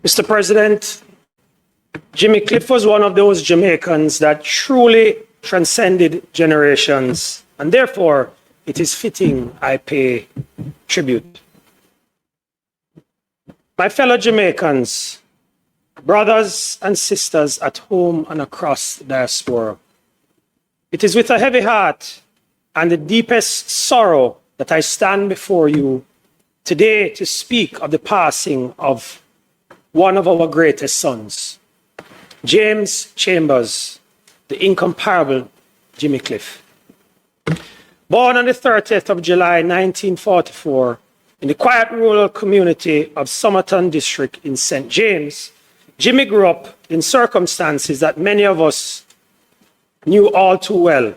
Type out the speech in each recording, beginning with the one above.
Mr. President, Jimmy Cliff was one of those Jamaicans that truly transcended generations, and therefore it is fitting I pay tribute. My fellow Jamaicans, brothers and sisters at home and across the diaspora, it is with a heavy heart and the deepest sorrow that I stand before you today to speak of the passing of one of our greatest sons, James Chambers, the incomparable Jimmy Cliff. Born on the 30th of July, 1944, in the quiet rural community of Somerton District in St. James, Jimmy grew up in circumstances that many of us knew all too well.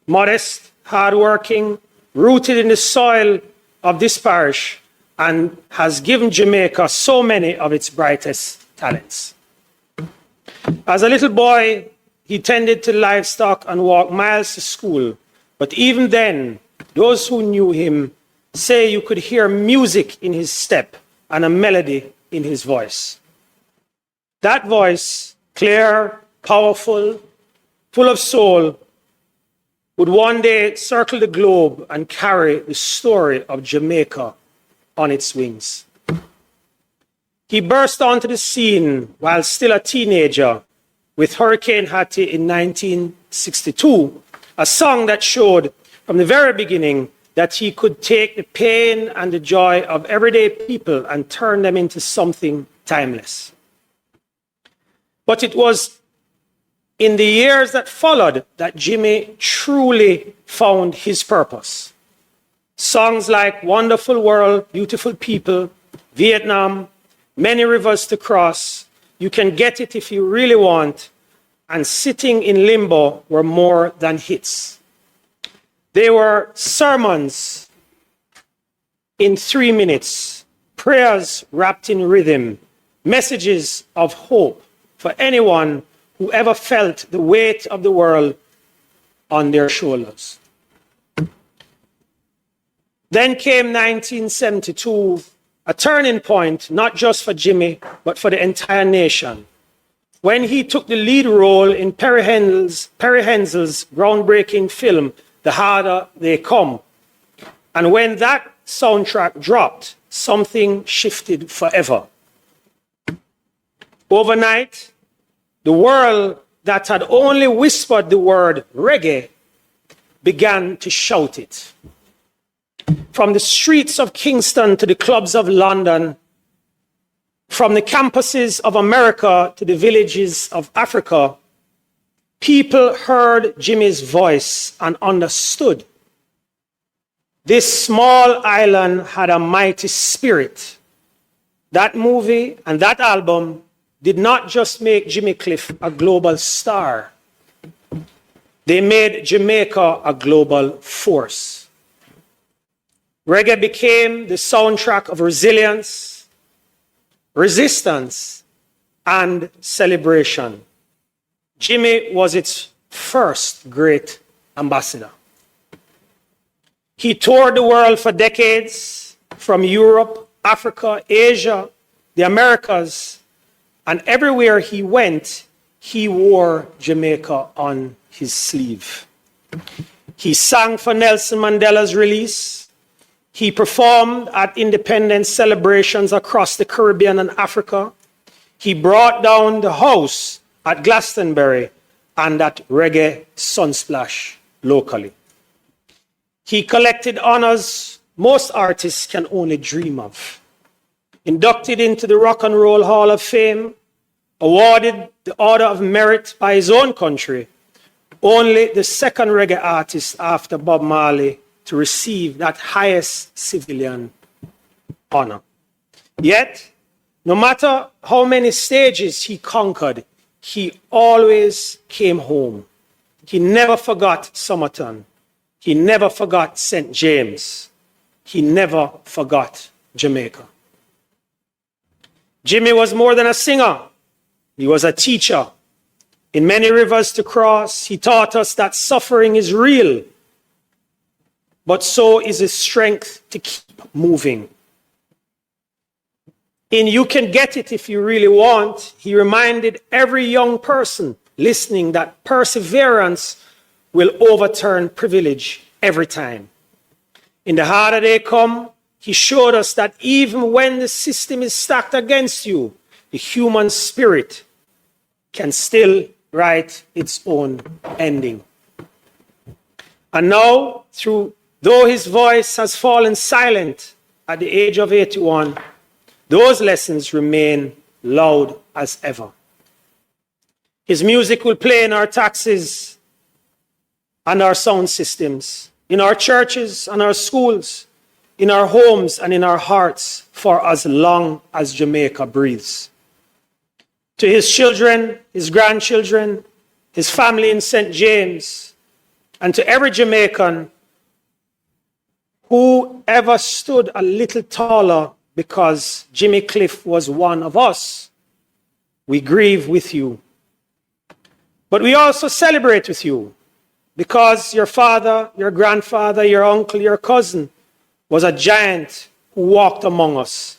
Modest, hardworking, rooted in the soil of this parish, and has given Jamaica so many of its brightest talents. As a little boy, he tended to livestock and walked miles to school. But even then, those who knew him say you could hear music in his step and a melody in his voice. That voice, clear, powerful, full of soul, would one day circle the globe and carry the story of Jamaica on its wings. He burst onto the scene while still a teenager with Hurricane Hattie in 1962, a song that showed from the very beginning that he could take the pain and the joy of everyday people and turn them into something timeless. But it was in the years that followed that Jimmy truly found his purpose. Songs like Wonderful World, Beautiful People, Vietnam, Many Rivers to Cross, You Can Get It If You Really Want, and Sitting in Limbo were more than hits. They were sermons in 3 minutes, prayers wrapped in rhythm, messages of hope for anyone who ever felt the weight of the world on their shoulders. Then came 1972, a turning point, not just for Jimmy, but for the entire nation, when he took the lead role in Perry Hensel's groundbreaking film, The Harder They Come. And when that soundtrack dropped, something shifted forever. Overnight, the world that had only whispered the word reggae began to shout it. From the streets of Kingston to the clubs of London, from the campuses of America to the villages of Africa, people heard Jimmy's voice and understood. This small island had a mighty spirit. That movie and that album did not just make Jimmy Cliff a global star. They made Jamaica a global force. Reggae became the soundtrack of resilience, resistance, and celebration. Jimmy was its first great ambassador. He toured the world for decades, from Europe, Africa, Asia, the Americas, and everywhere he went, he wore Jamaica on his sleeve. He sang for Nelson Mandela's release. He performed at independence celebrations across the Caribbean and Africa. He brought down the house at Glastonbury and at Reggae Sunsplash locally. He collected honors most artists can only dream of. Inducted into the Rock and Roll Hall of Fame, awarded the Order of Merit by his own country, only the second reggae artist after Bob Marley to receive that highest civilian honor. Yet, no matter how many stages he conquered, he always came home. He never forgot Somerton. He never forgot St. James. He never forgot Jamaica. Jimmy was more than a singer. He was a teacher. In Many Rivers to Cross, he taught us that suffering is real, but so is the strength to keep moving. In You Can Get It If You Really Want, he reminded every young person listening that perseverance will overturn privilege every time. In The Harder They Come, he showed us that even when the system is stacked against you, the human spirit can still write its own ending. And now, though his voice has fallen silent at the age of 81, those lessons remain loud as ever. His music will play in our taxis and our sound systems, in our churches and our schools, in our homes and in our hearts for as long as Jamaica breathes. To his children, his grandchildren, his family in St. James, and to every Jamaican who ever stood a little taller because Jimmy Cliff was one of us, we grieve with you. But we also celebrate with you because your father, your grandfather, your uncle, your cousin was a giant who walked among us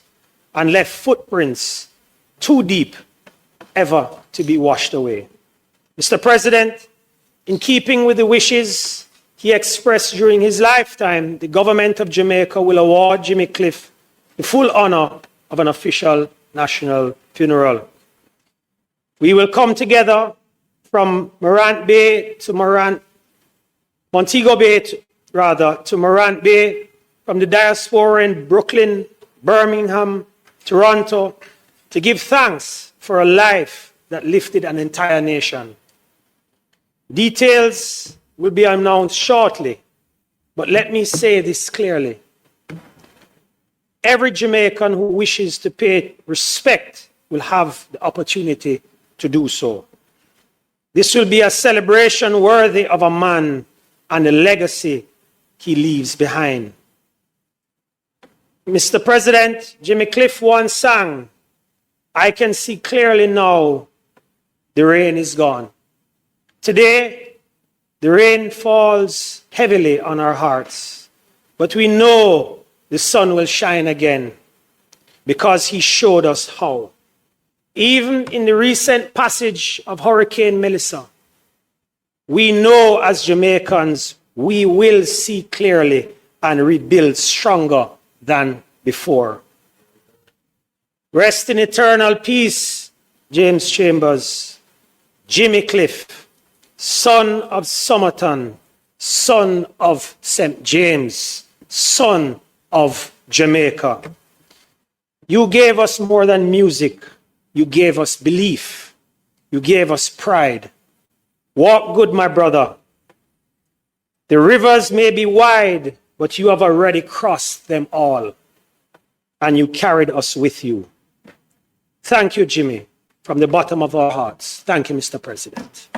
and left footprints too deep ever to be washed away. Mr. President, in keeping with the wishes he expressed during his lifetime, the government of Jamaica will award Jimmy Cliff the full honor of an official national funeral. We will come together from Montego Bay to Morant Bay, from the diaspora in Brooklyn, Birmingham, Toronto, to give thanks for a life that lifted an entire nation. Details will be announced shortly, but let me say this clearly. Every Jamaican who wishes to pay respect will have the opportunity to do so. This will be a celebration worthy of a man and the legacy he leaves behind. Mr. President, Jimmy Cliff once sang, "I can see clearly now, the rain is gone." Today, the rain falls heavily on our hearts, but we know the sun will shine again because he showed us how. Even in the recent passage of Hurricane Melissa, we know as Jamaicans, we will see clearly and rebuild stronger than before. Rest in eternal peace, James Chambers, Jimmy Cliff, son of Somerton, son of St. James, son of Jamaica. You gave us more than music. You gave us belief. You gave us pride. Walk good, my brother. The rivers may be wide, but you have already crossed them all, and you carried us with you. Thank you, Jimmy, from the bottom of our hearts. Thank you, Mr. President.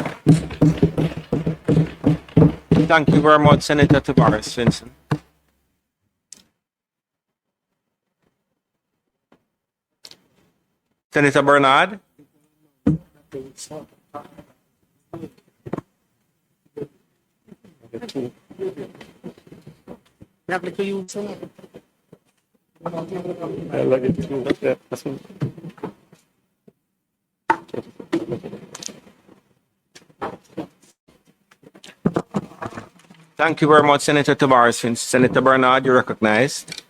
Thank you very much, Senator Tavares Vincent. Senator Bernard. Thank you very much, Senator Tavares. Senator Bernard, you're recognized.